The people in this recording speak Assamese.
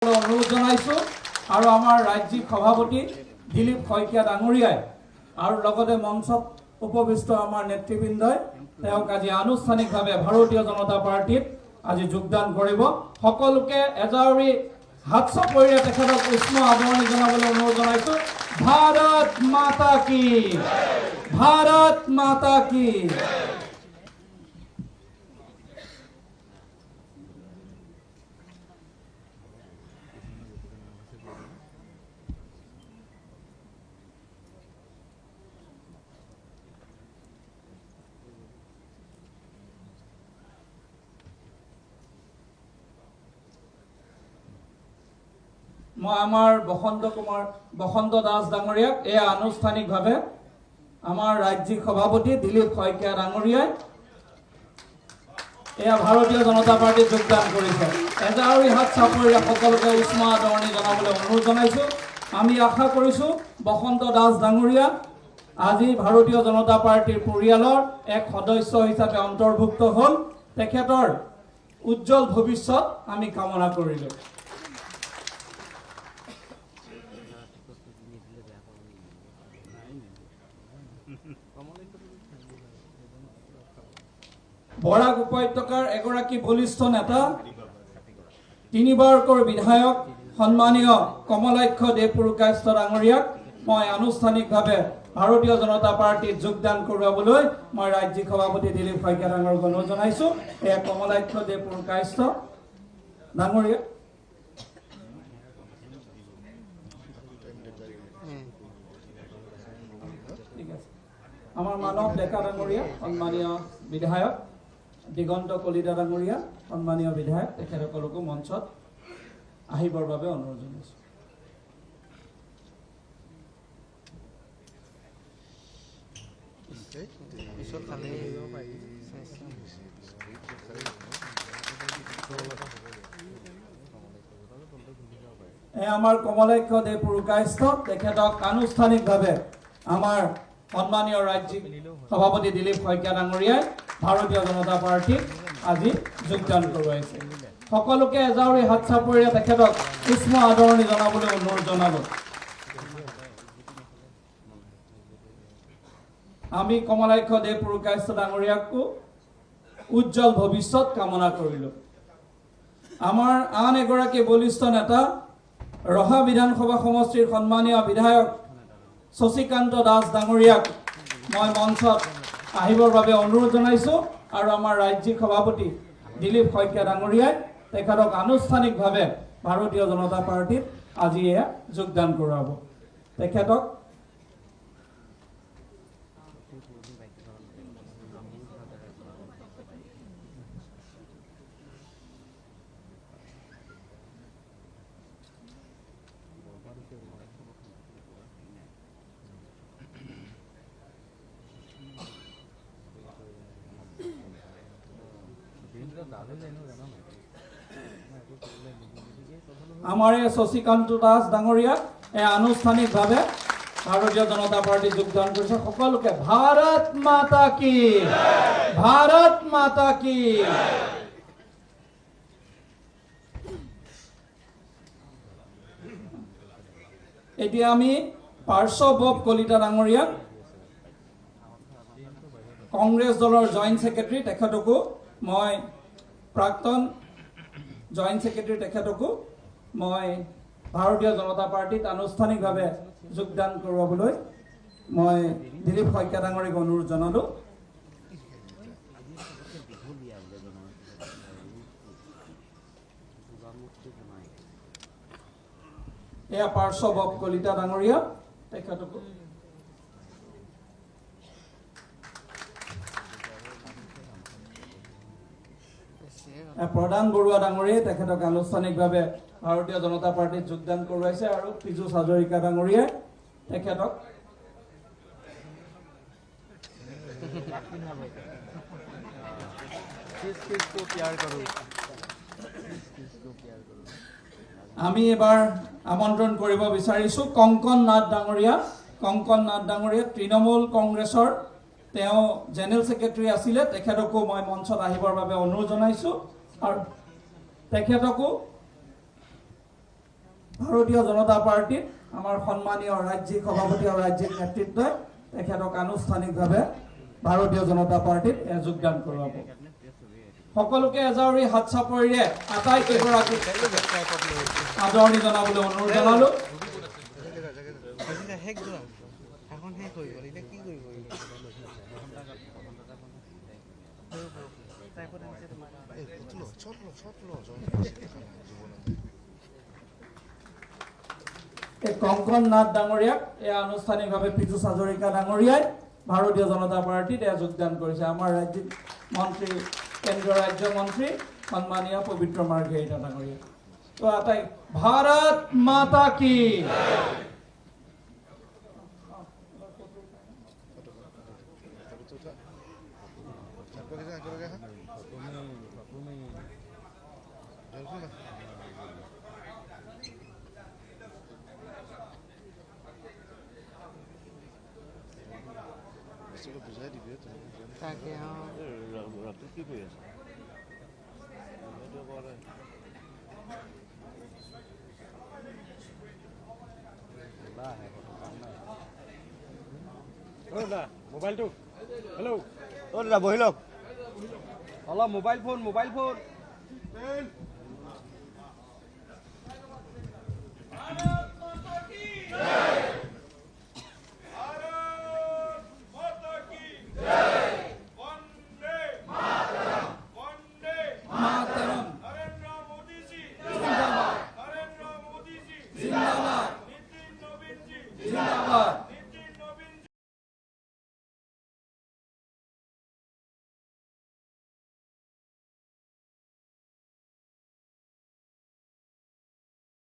অনুৰোধ জনাইছো আৰু আমাৰ ৰাজ্যিক সভাপতি দিলীপ শইকীয়া ডাঙৰীয়াই আৰু লগতে মঞ্চত উপবিষ্ট আমাৰ নেতৃবৃন্দই তেওঁক আজি আনুষ্ঠানিকভাৱে ভাৰতীয় জনতা পাৰ্টিত আজি যোগদান কৰিব। সকলোকে এজাউৰি হাত চাপৰিৰে তেখেতক উষ্ম আদৰণি জনাবলৈ অনুৰোধ জনাইছো। ভাৰত মাতা কি, ভাৰত মাতা কি। মই আমাৰ বসন্ত দাস ডাঙৰীয়াক এয়া আনুষ্ঠানিকভাৱে আমাৰ ৰাজ্যিক সভাপতি দিলীপ শইকীয়া ডাঙৰীয়াই এয়া ভাৰতীয় জনতা পাৰ্টিত যোগদান কৰিছে। এজাউৰি হাত চাপৰিৰে সকলোকে উষ্ম আদৰণি জনাবলৈ অনুৰোধ জনাইছো। আমি আশা কৰিছো বসন্ত দাস ডাঙৰীয়া আজি ভাৰতীয় জনতা পাৰ্টিৰ পৰিয়ালৰ এক সদস্য হিচাপে অন্তৰ্ভুক্ত হ'ল। তেখেতৰ উজ্জ্বল ভৱিষ্যত আমি কামনা কৰিলো। বৰাক উপত্যকাৰ এগৰাকী বলিষ্ঠ নেতা, তিনিবাৰকৈ বিধায়ক সন্মানীয় কমলাক্ষ দেৱপুৰকায়স্থ ডাঙৰীয়াক মই আনুষ্ঠানিকভাৱে ভাৰতীয় জনতা পাৰ্টিত যোগদান কৰোৱাবলৈ মই ৰাজ্যিক সভাপতি দিলীপ শইকীয়া ডাঙৰীয়াক অনুৰোধ জনাইছো। এয়া কমলাক্ষ দেৱপুৰকায়স্থ ডাঙৰীয়া। আমাৰ মানৱ ডেকা ডাঙৰীয়া সন্মানীয় বিধায়ক দিগন্ত কলিতা ডাঙৰীয়া সন্মানীয় বিধায়ক, তেখেতসকলকো মঞ্চত আহিবৰ বাবে অনুৰোধ জনাইছো। আমাৰ কমলাক্ষ দেৱপুৰকায়স্থ, তেখেতক আনুষ্ঠানিকভাৱে আমাৰ সন্মানীয় ৰাজ্যিক সভাপতি দিলীপ শইকীয়া ডাঙৰীয়াই ভাৰতীয় জনতা পাৰ্টিত আজি যোগদান কৰোৱাইছে। সকলোকে এজাউৰি হাত চাপৰিৰে তেখেতক উষ্ম আদৰণি জনাবলৈ অনুৰোধ জনালো। আমি কমলাক্ষ দেৱপুৰকায়স্থ ডাঙৰীয়াকো উজ্জ্বল ভৱিষ্যত কামনা কৰিলো। আমাৰ আন এগৰাকী বলিষ্ঠ নেতা ৰহা বিধানসভা সমষ্টিৰ সন্মানীয় বিধায়ক শশীকান্ত দাস ডাঙৰীয়াক মই মঞ্চত আহিবৰ বাবে অনুৰোধ জনাইছো আৰু আমাৰ ৰাজ্যিক সভাপতি দিলীপ শইকীয়া ডাঙৰীয়াই তেখেতক আনুষ্ঠানিকভাৱে ভাৰতীয় জনতা পাৰ্টিত আজি এয়া যোগদান কৰাব। তেখেতক আমাৰ এই শশীকান্ত দাস ডাঙৰীয়াক আনুষ্ঠানিকভাৱে ভাৰতীয় জনতা পাৰ্টিত যোগদান কৰিছে। সকলোকে ভাৰত মাতা কি, ভাৰত মাতা কি। এতিয়া আমি পাৰ্শ্বৱ কলিতা ডাঙৰীয়াক কংগ্ৰেছ দলৰ জইণ্ট ছেক্ৰেটাৰী, তেখেতকো মই প্ৰাক্তন জইণ্ট ছেক্ৰেটাৰী, তেখেতকো মই ভাৰতীয় জনতা পাৰ্টিত আনুষ্ঠানিকভাৱে যোগদান কৰোৱাবলৈ মই দিলীপ শইকীয়া ডাঙৰীয়াক অনুৰোধ জনালো। এয়া পাৰ্শ্বৱ কলিতা ডাঙৰীয়া, তেখেতকো প্ৰধান বৰুৱা ডাঙৰীয়াই তেখেতক আনুষ্ঠানিকভাৱে ভাৰতীয় জনতা পাৰ্টিত যোগদান কৰোৱাইছে আৰু পীযুষ হাজৰিকা ডাঙৰীয়াই তেখেতক আমি এবাৰ আমন্ত্ৰণ কৰিব বিচাৰিছো কংকন নাথ ডাঙৰীয়া। কংকন নাথ ডাঙৰীয়া তৃণমূল কংগ্ৰেছৰ তেওঁ জেনেৰেল ছেক্ৰেটাৰী আছিলে, তেখেতকো মই মঞ্চত আহিবৰ বাবে অনুৰোধ জনাইছো আৰু তেখেতকো ভাৰতীয় জনতা পাৰ্টিত আমাৰ সন্মানীয় ৰাজ্যিক সভাপতি আৰু ৰাজ্যিক নেতৃত্বই তেখেতক আনুষ্ঠানিকভাৱে ভাৰতীয় জনতা পাৰ্টিত যোগদান কৰোৱাব। সকলোকে এজাউৰি হাত চাপৰিৰে আটাইকেইগৰাকীক আদৰণি জনাবলৈ অনুৰোধ জনালোঁ। কংকন নাথ ডাঙৰীয়াক আনুষ্ঠানিকভাৱে পীযুষ হাজৰিকা ডাঙৰীয়াই ভাৰতীয় জনতা পাৰ্টিত যোগদান কৰিছে। আমাৰ ৰাজ্যিক মন্ত্ৰী, কেন্দ্ৰীয় ৰাজ্য মন্ত্ৰী সন্মানীয় পবিত্ৰ মাৰ্ঘেৰিটা ডাঙৰীয়া। তো আটাই ভাৰত মাতা কি। তাকে কি কৰি আছে? মোবাইলটো হেল্ল' অ' দাদা বহি লওক অলপ। Mobile phone